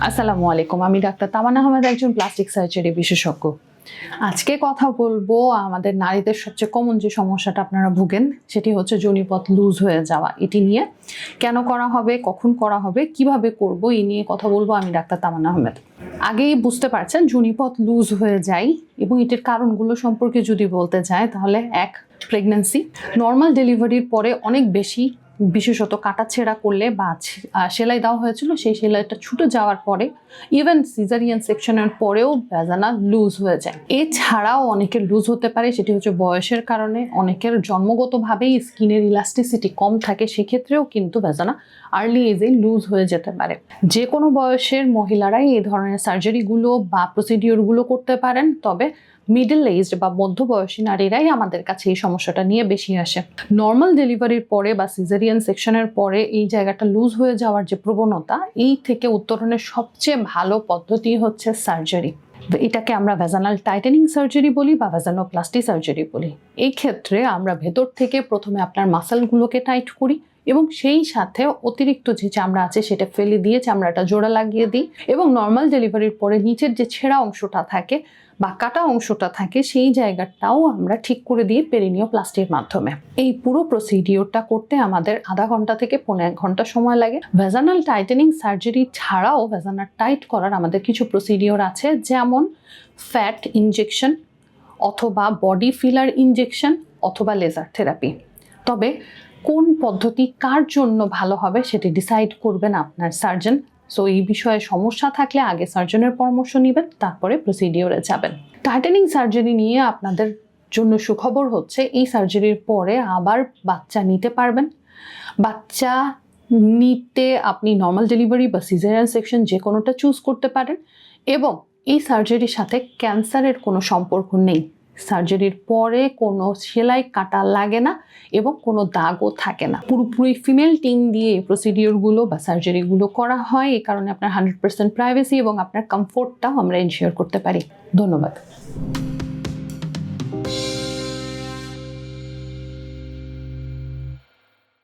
আসসালামু আলাইকুম, আমি ডাক্তার তামান্না আহমেদ, একজন প্লাস্টিক সার্জারি বিশেষজ্ঞ। আজকে কথা বলবো আমাদের নারীদের সবচেয়ে কমন যে সমস্যাটা আপনারা ভুগেন, সেটি হচ্ছে যোনিপথ লুজ হয়ে যাওয়া। এটি নিয়ে কেন করা হবে, কখন করা হবে, কিভাবে করব, এই নিয়ে কথা বলবো। আমি ডাক্তার তামান্না আহমেদ। আগেই বুঝতে পারছেন যোনিপথ লুজ হয়ে যায়, এবং এটির কারণগুলো সম্পর্কে যদি বলতে চায় তাহলে প্রেগন্যান্সি, নর্মাল ডেলিভারির পরে অনেক বেশি, বিশেষত কাটাছেঁড়া করলে বা সেলাই দেওয়া হয়েছিল সেই সেলাইটা ছুটে যাওয়ার পরে, ইভেন সিজারিয়ান সেকশনের পরেও ভ্যাজানা লুজ হয়ে যায়। এছাড়াও অনেকের লুজ হতে পারে, সেটি হচ্ছে বয়সের কারণে। অনেকের জন্মগতভাবেই স্কিনের ইলাস্টিসিটি কম থাকে, সেক্ষেত্রেও কিন্তু ভ্যাজানা আর্লি এজে লুজ হয়ে যেতে পারে। যে কোনো বয়সের মহিলারাই এই ধরনের সার্জারিগুলো বা প্রসিডিওরগুলো করতে পারেন, তবে মিডল এজড বা মধ্যবয়সী নারীরাই আমাদের কাছে এই সমস্যাটা নিয়ে বেশি আসে। নর্মাল ডেলিভারির পরে বা সিজারিয়ান সেকশনের পরে এই জায়গাটা লুজ হয়ে যাওয়ার যে প্রবণতা, এই থেকে উত্তরণের সবচেয়ে ভালো পদ্ধতি হচ্ছে সার্জারি। এটাকে আমরা ভ্যাজানাল টাইটেনিং সার্জারি বলি বা ভ্যাজানোপ্লাস্টি সার্জারি বলি। এই ক্ষেত্রে আমরা ভেতর থেকে প্রথমে আপনার মাসেলগুলোকে টাইট করি এবং সেই সাথে অতিরিক্ত যে চামড়া আছে সেটা ফেলে দিয়ে চামড়াটা জোড়া লাগিয়ে দিই, এবং নর্মাল ডেলিভারির পরে নিচের যে ছেঁড়া অংশটা থাকে বা কাটা অংশটা থাকে সেই জায়গাটাও আমরা ঠিক করে দিই পেরিনিওপ্লাস্টির মাধ্যমে। এই পুরো প্রসিডিওরটা করতে আমাদের আধা ঘন্টা থেকে 1.5 ঘন্টা সময় লাগে। ভ্যাজানাল টাইটেনিং সার্জারি ছাড়াও ভ্যাজানা টাইট করার আমাদের কিছু প্রসিডিওর আছে, যেমন ফ্যাট ইনজেকশন অথবা বডি ফিলার ইনজেকশন অথবা লেজার থেরাপি। তবে কোন পদ্ধতি কার জন্য ভালো হবে সেটি ডিসাইড করবেন আপনার সার্জন। সো এই বিষয়ে সমস্যা থাকলে আগে সার্জনের পরামর্শ নেবেন, তারপরে প্রসিডিওরে যাবেন। টাইটেনিং সার্জারি নিয়ে আপনাদের জন্য সুখবর হচ্ছে এই সার্জারির পরে আবার বাচ্চা নিতে পারবেন। বাচ্চা নিতে আপনি নর্মাল ডেলিভারি বা সিজারিয়ান সেকশন যে কোনোটা চুজ করতে পারেন, এবং এই সার্জারির সাথে ক্যান্সারের কোনো সম্পর্ক নেই। সার্জারির পরে কোনো সেলাই কাটা লাগে না এবং কোনো দাগও থাকে না। পুরোপুরি ফিমেল টিম দিয়ে এই প্রসিডিওরগুলো বা সার্জারিগুলো করা হয়, এই কারণে আপনার 100% প্রাইভেসি এবং আপনার কমফোর্টটাও আমরা এনশিওর করতে পারি। ধন্যবাদ।